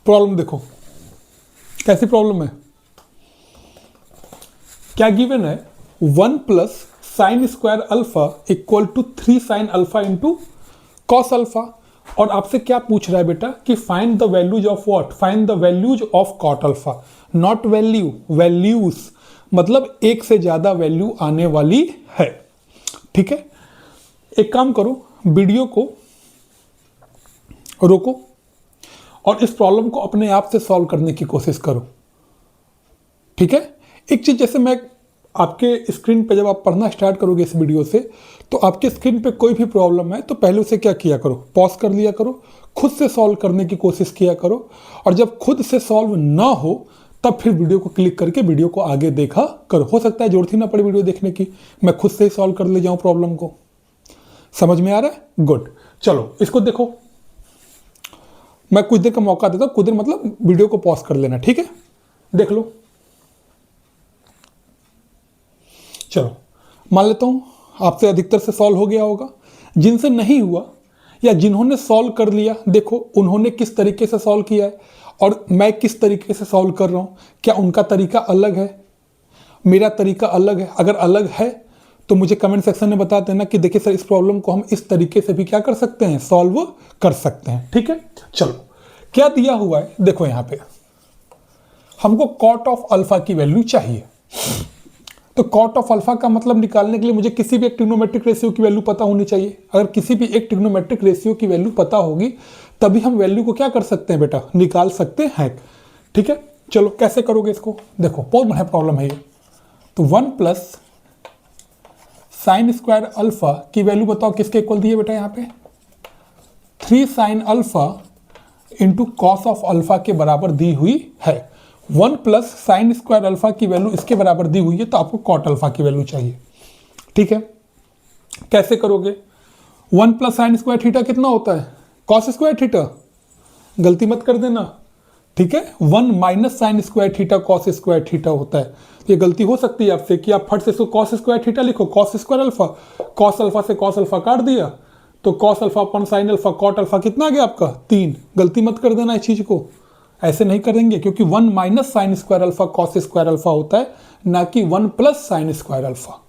Problem देखो कैसी problem है। क्या गिवन है, 1 plus sine square alpha equal to 3 sine alpha into cos alpha. और आपसे क्या पूछ रहा है बेटा कि find the values of what, find the values of cot alpha, not value, values मतलब एक से ज्यादा वैल्यू आने वाली है। ठीक है, एक काम करो, वीडियो को रोको और इस प्रॉब्लम को अपने आप से सॉल्व करने की कोशिश करो। ठीक है, एक चीज जैसे मैं आपके स्क्रीन पे जब आप पढ़ना स्टार्ट करोगे इस वीडियो से, तो आपके स्क्रीन पे कोई भी प्रॉब्लम है तो पहले उसे क्या किया करो, पॉज कर लिया करो, खुद से सॉल्व करने की कोशिश किया करो। और जब खुद से सॉल्व ना हो तब फिर वीडियो को क्लिक करके वीडियो को आगे देखा करो। हो सकता है जरूरत ही ना पड़े वीडियो देखने की, मैं खुद से ही सॉल्व कर ले जाऊं प्रॉब्लम को। समझ में आ रहा है? गुड। चलो इसको देखो, मैं कुछ देर का मौका देता हूं, कुछ देर मतलब वीडियो को पॉज कर लेना। ठीक है, देख लो। चलो मान लेता हूं आपसे अधिकतर से सॉल्व हो गया होगा। जिनसे नहीं हुआ या जिन्होंने सॉल्व कर लिया, देखो उन्होंने किस तरीके से सॉल्व किया है और मैं किस तरीके से सॉल्व कर रहा हूं। क्या उनका तरीका अलग है, मेरा तरीका अलग है? अगर अलग है तो मुझे कमेंट सेक्शन में बता देना कि देखिए सर इस प्रॉब्लम को हम इस तरीके से भी क्या कर सकते हैं, सॉल्व कर सकते हैं। ठीक है, चलो क्या दिया हुआ है, देखो यहां पे हमको कॉट ऑफ अल्फा की वैल्यू चाहिए। तो कॉट ऑफ अल्फा का मतलब निकालने के लिए मुझे किसी भी एक ट्रिग्नोमेट्रिक रेशियो की वैल्यू पता होनी चाहिए। अगर किसी भी एक ट्रिग्नोमेट्रिक रेशियो की वैल्यू पता होगी तभी हम वैल्यू को क्या कर सकते हैं बेटा, निकाल सकते हैं। ठीक है, चलो कैसे करोगे इसको, देखो बहुत बढ़िया प्रॉब्लम है ये। तो 1 प्लस साइन स्क्वायर अल्फा की वैल्यू बताओ किसके इक्वल दी है बेटा, यहाँ पे 3 sine alpha into cos of alpha के बराबर दी हुई है। 1 प्लस साइन स्क्वायर अल्फा की वैल्यू इसके बराबर दी हुई है, तो आपको कॉट अल्फा की वैल्यू चाहिए। ठीक है, कैसे करोगे? 1 प्लस साइन स्क्वायर थीटा कितना होता है, कॉस स्क्वायर थीटा, गलती मत कर देना। ठीक है, 1 minus sine square theta cos square theta होता है। ये गलती हो सकती है आपसे कि आप फट से इसको कॉस स्क्वायर थीटा लिखो, cos square alpha, cos alpha से कॉस अल्फा काट दिया तो कॉस अल्फा अपन साइन अल्फा कॉट अल्फा कितना आ गया आपका 3। गलती मत कर देना इस चीज को, ऐसे नहीं करेंगे क्योंकि 1 minus sign square alpha cos square alpha होता है, ना कि 1 प्लस साइन स्क्वायर अल्फा।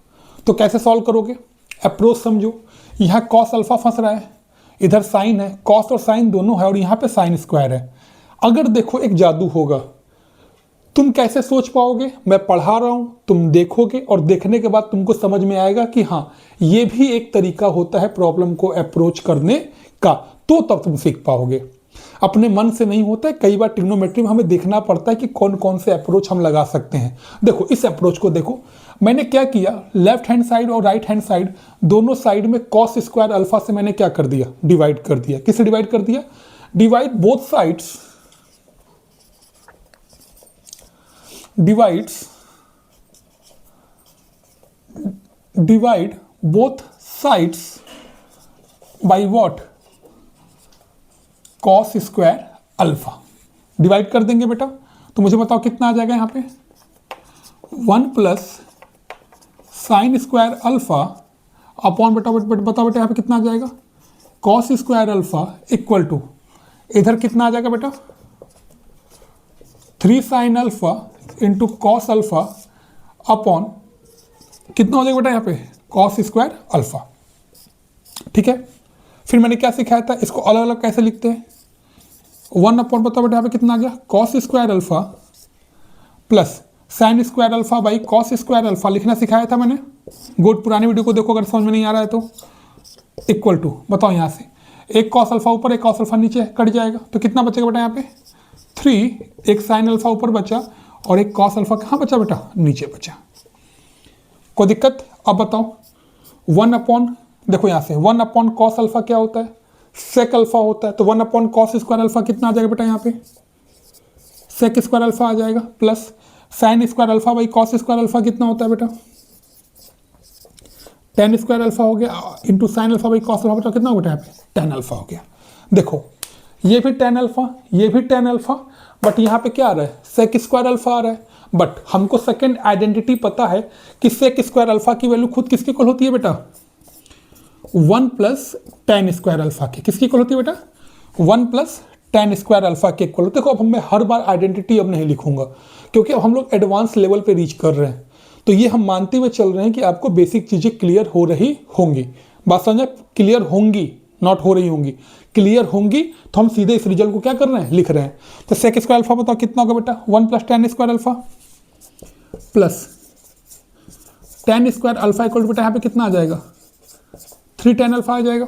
तो कैसे सॉल्व करोगे, अप्रोच समझो। यहाँ कॉस अल्फा फंस रहा है, इधर साइन है, कॉस और साइन दोनों है और यहाँ पे साइन स्क्वायर है। अगर देखो एक जादू होगा, तुम कैसे सोच पाओगे, मैं पढ़ा रहा हूं तुम देखोगे और देखने के बाद तुमको समझ में आएगा कि हाँ ये भी एक तरीका होता है प्रॉब्लम को अप्रोच करने का, तो तब तुम सीख पाओगे। अपने मन से नहीं होता है, कई बार ट्रिग्नोमेट्री में हमें देखना पड़ता है कि कौन कौन से अप्रोच हम लगा सकते हैं। देखो इस अप्रोच को देखो, मैंने क्या किया, लेफ्ट हैंड साइड और राइट हैंड साइड दोनों साइड में कॉस स्क्वायर अल्फा से मैंने क्या कर दिया, डिवाइड कर दिया। किससे डिवाइड कर दिया, divide both sides, divide both sides by what, cos square alpha. Divide कर देंगे बेटा, तो मुझे बताओ कितना आ जाएगा यहाँ पे, 1 plus sine square alpha upon बताओ बेटा यहाँ पे कितना आ जाएगा, cos square alpha equal to इधर कितना आ जाएगा बेटा 3 sine alpha into cos alpha upon कितना हो जाएगा बेटा यहाँ पे कॉस स्क्वायर अल्फा। ठीक है, फिर मैंने क्या सिखाया था, इसको अलग अलग कैसे लिखते हैं। 1 अपॉन बताओ बेटा यहाँ पे कितना आ गया, cos square alpha plus sine square alpha by cos square alpha लिखना सिखाया था मैंने। गुड, पुरानी वीडियो को देखो अगर समझ में नहीं आ रहा है तो। इक्वल टू बताओ यहाँ से एक कॉस अल्फा ऊपर एक कॉस अल्फा नीचे कट जाएगा, तो कितना बचेगा बेटा यहाँ पे 3, एक साइन अल्फा ऊपर बचा और एक कॉस अल्फा कहाँ बचा बेटा, नीचे बचा। कोई दिक्कत? अब बताओ 1 अपॉन, देखो यहाँ से 1 अपॉन कॉस अल्फा क्या होता है, सेक अल्फा होता है, तो 1 अपॉन कॉस स्क्वायर अल्फा कितना आ जाएगा बेटा यहाँ पे, सेक स्क्वायर अल्फा आ जाएगा, plus sine square alpha by cos square alpha कितना होता है बेटा, टेन स्क्वायर अल्फा हो गया into sine alpha by cos alpha beta कितना हो बेटा यहाँ पे 10 अल्फा हो गया। देखो ये भी 10 अल्फा, ये भी 10 अल्फा, बट यहाँ पे क्या आ रहा है, सेक स्क्वायर अल्फा आ रहा है। बट हमको सेकंड आइडेंटिटी पता है कि सेक स्क्वायर अल्फा की वैल्यू खुद किसकी इक्वल होती है बेटा, 1 प्लस टेन स्क्वायर अल्फा की। किसकी इक्वल होती है बेटा, 1 प्लस टेन स्क्वायर अल्फा के इक्वल। देखो अब मैं हर बार आइडेंटिटी अब नहीं लिखूंगा, क्योंकि अब हम लोग एडवांस लेवल पे रीच कर रहे हैं। तो ये हम मानते हुए चल रहे हैं कि आपको बेसिक चीज़ें क्लियर हो रही होंगी। बात समझे? क्लियर होंगी, नॉट हो रही होंगी, क्लियर होंगी। तो हम सीधे इस रिजल्ट को क्या कर रहे हैं, लिख रहे हैं। तो सेक स्क्वायर अल्फा बताओ कितना होगा बेटा, 1 plus tan square alpha plus tan square alpha equal to बेटा यहाँ पे कितना आ जाएगा, 3 टेन अल्फा आ जाएगा।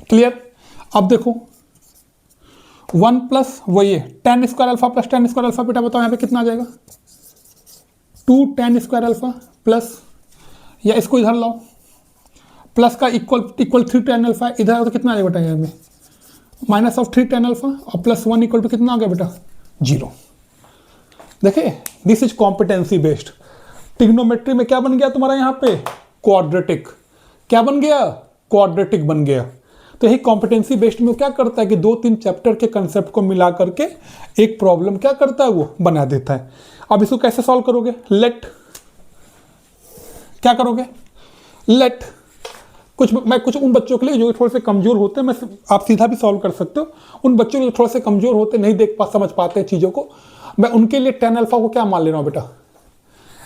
क्लियर? अब देखो 1 प्लस वही है ten square alpha plus tan square alpha, बेटा बताओ यहाँ पे कितना आ जाएगा, 2 टेन स्क्वायर अल्फा प्लस, या इसको इधर लाओ, प्लस का इक्वल 3 टेन अल्फा, इधर तो कितना आ जाएगा बेटा, यहाँ में माइनस ऑफ 3 टेन अल्फा और प्लस 1 इक्वल टू कितना आ गया बेटा, 0। देखिए this is competency based. Trigonometry में क्या बन गया तुम्हारा यहाँ पे, क्वाड्रेटिक। क्या बन गया, क्वाड्रेटिक बन गया। तो यही कॉम्पिटेंसी बेस्ड में क्या करता है कि 2-3 चैप्टर के कंसेप्ट को मिला करके एक प्रॉब्लम क्या करता है, वो बना देता है। अब इसको कैसे सॉल्व करोगे, लेट, क्या करोगे, लेट मैं कुछ उन बच्चों के लिए जो थोड़े से कमजोर होते हैं, मैं आप सीधा भी सॉल्व कर सकते हो। उन बच्चों जो थोड़े से कमजोर होते, नहीं समझ पाते हैं चीज़ों को, मैं उनके लिए टेन अल्फा को क्या मान ले रहा हूँ बेटा,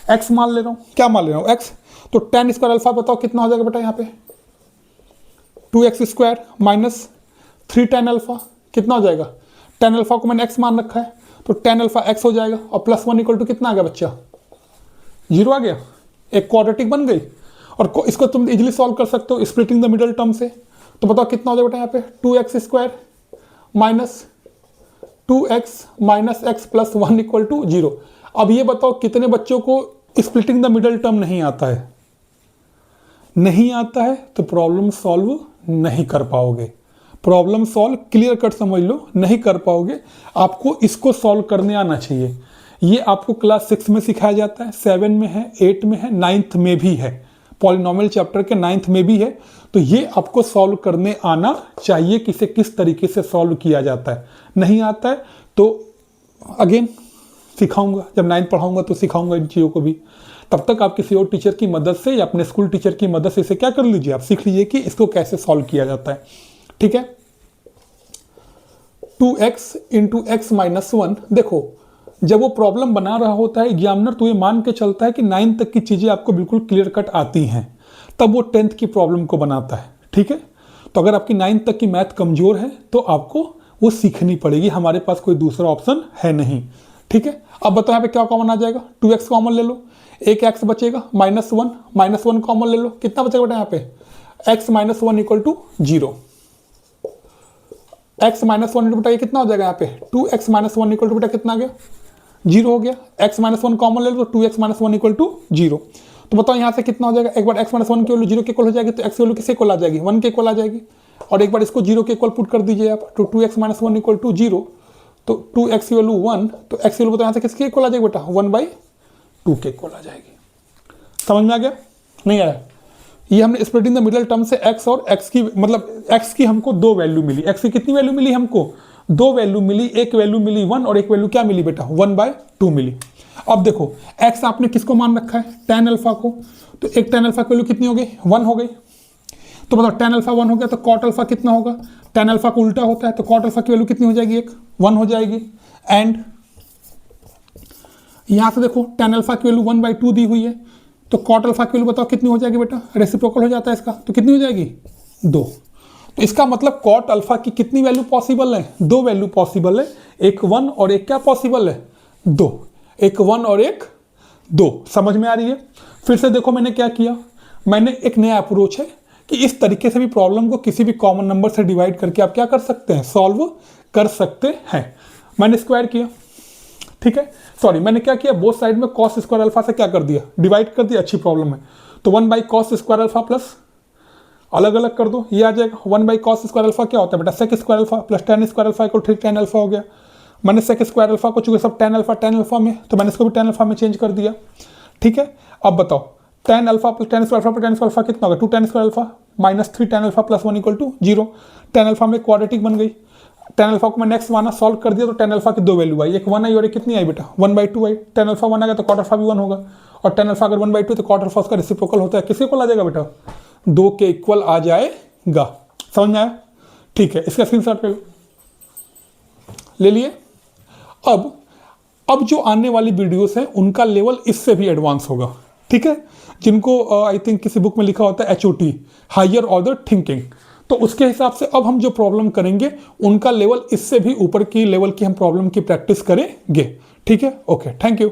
एक्स मान ले रहा हूँ। क्या मान ले रहा हूँ, एक्स। तो टेन स्क्वायर अल्फा बताओ कितना हो जाएगा बेटा, यहाँ पे 2x square minus 3 tan alpha कितना हो जाएगा, टेन अल्फा को मैंने एक्स मान रखा है, तो टेन अल्फा एक्स हो जाएगा, और प्लस 1 इक्वल टू कितना आ गया बच्चा, 0 आ गया। एक क्वाड्रेटिक बन गई। और इसको तुम इजीली सॉल्व कर सकते हो स्प्लिटिंग द मिडल टर्म से। तो बताओ कितना हो जाएगा बेटा यहाँ पे, 2x square minus 2x minus x plus 1 equal to 0। अब ये बताओ कितने बच्चों को स्प्लिटिंग द मिडल टर्म नहीं आता है, नहीं आता है तो प्रॉब्लम सॉल्व नहीं कर पाओगे। प्रॉब्लम सॉल्व क्लियर कट समझ लो, नहीं कर पाओगे। आपको इसको सॉल्व करने आना चाहिए। ये आपको क्लास 6 में सिखाया जाता है, 7 में है, 8 में है, 9th में भी है, पॉलिनोमियल चैप्टर के 9th में भी है। तो ये आपको सॉल्व करने आना चाहिए, किसे किस तरीके से सॉल्व किया जाता है। नहीं आता है तो अगेन सिखाऊंगा, जब 9th पढ़ाऊंगा तो सिखाऊंगा इन चीज़ों को भी। तब तक आप किसी और टीचर की मदद से या अपने स्कूल टीचर की मदद से इसे क्या कर लीजिए, आप सीख लीजिए कि इसको कैसे सॉल्व किया जाता है। ठीक है, 2x इंटू एक्स माइनस 1। देखो जब वो प्रॉब्लम बना रहा होता है एग्जामिनर, तो ये मान के चलता है कि 9th तक की चीज़ें आपको बिल्कुल क्लियर कट आती हैं, तब वो 10th की प्रॉब्लम को बनाता है। ठीक है, तो अगर आपकी 9th तक की मैथ कमज़ोर है तो आपको वो सीखनी पड़ेगी, हमारे पास कोई दूसरा ऑप्शन है नहीं। ठीक है, अब बताओ यहाँ पे क्या कॉमन आ जाएगा, 2x कॉमन ले लो, एक x बचेगा, माइनस वन कॉमन ले लो, कितना बचेगा बेटा यहाँ पे, x minus 1 equal to 0। x minus 1 बेटा ये कितना हो जाएगा यहाँ पे, 2x माइनस 1 इक्वल टू बेटा कितना आ गया, 0 हो गया। x माइनस 1 कॉमन ले लो, 2x माइनस 1 इक्वल टू 0। तो बताओ यहाँ से कितना हो जाएगा, एक बार x माइनस 1 की वैल्यू 0 के इक्वल हो जाएगी, तो x की वैल्यू किसके इक्वल आ जाएगी, 1 के इक्वल आ जाएगी। और एक बार इसको 0 के इक्वल पुट कर दीजिए आप, तो 2x माइनस 1 इक्वल टू 0, तो 2x की वैल्यू 1, तो x की वैल्यू तो यहाँ से किसके इक्वल आ जाएगी बेटा, 1/2 के इक्वल आ जाएगी। समझ में आ गया, नहीं आया? ये हमने स्प्लिटिंग द मिडल टर्म से x और x की मतलब x की हमको 2 वैल्यू मिली। x की कितनी वैल्यू मिली हमको, 2 वैल्यू मिली, एक वैल्यू मिली 1 और एक वैल्यू क्या मिली बेटा, 1/2 मिली। अब देखो x आपने किसको मान रखा है, tan अल्फा को, तो एक tan अल्फा की वैल्यू कितनी हो गई, 1 हो गई। तो बताओ tan अल्फा 1 हो गया तो cot अल्फा कितना होगा, tan अल्फा को उल्टा होता है तो cot अल्फा की वैल्यू कितनी हो जाएगी, 1 हो जाएगी। एंड यहां से देखो tan अल्फा की वैल्यू 1/2 दी हुई है, तो cot अल्फा की वैल्यू बताओ कितनी हो जाएगी बेटा, रेसिप्रोकल हो जाता है इसका, तो कितनी हो जाएगी, 2। तो इसका मतलब cot अल्फा की कितनी वैल्यू पॉसिबल है, 2 वैल्यू पॉसिबल है, एक 1 और एक क्या पॉसिबल है, 2, एक 1 और एक 2। समझ में आ रही है? फिर से देखो मैंने क्या किया, मैंने एक नया अप्रोच है कि इस तरीके से भी प्रॉब्लम को किसी भी कॉमन नंबर से डिवाइड करके आप क्या कर सकते हैं, सॉल्व कर सकते हैं। मैंने स्क्वायर किया, ठीक है, सॉरी मैंने क्या किया, बोथ साइड में cos स्क्वायर अल्फा से क्या कर दिया, डिवाइड कर दिया, अच्छी प्रॉब्लम है। तो 1/cos स्क्वायर अल्फा प्लस अलग अलग कर दो, ये आ जाएगा 1/cos स्क्वायर अल्फा क्या होता है बेटा, sec square alpha plus tan square alpha equal 3 tan alpha हो गया। मैंने sec स्क्वायर अल्फा को चूंकि सब tan अल्फा में, तो मैंने इसको भी tan अल्फा में चेंज कर दिया। ठीक है, अब बताओ tan alpha plus tan square alpha plus tan square alpha कितना होगा, 2 tan square alpha minus 3 tan alpha plus 1 equal to 0। tan alpha में क्वाड्रेटिक बन गई, tan अल्फा को मैंने x माना, सॉल्व कर दिया, तो tan अल्फा की 2 वैल्यू आई, एक 1 आई और एक कितनी आई बेटा, 1/2 आई। tan अल्फा 1 आ गया तो cot अल्फा भी 1 होगा, और tan अल्फा अगर 1/2 तो cot अल्फा उसका रेसिप्रोकल होता है, किसके इक्वल आ जाएगा बेटा, 2 के इक्वल आ जाएगा। समझ में आया? ठीक है, इसका स्क्रीनशॉट ले लो, ले लिए। अब जो आने वाली वीडियोस हैं उनका लेवल इससे भी एडवांस होगा, ठीक है, जिनको आई थिंक किसी बुक में लिखा होता है HOT, हायर ऑर्डर थिंकिंग। तो उसके हिसाब से अब हम जो प्रॉब्लम करेंगे उनका लेवल इससे भी ऊपर की लेवल की हम प्रॉब्लम की प्रैक्टिस करेंगे, ठीक है। Okay, thank you.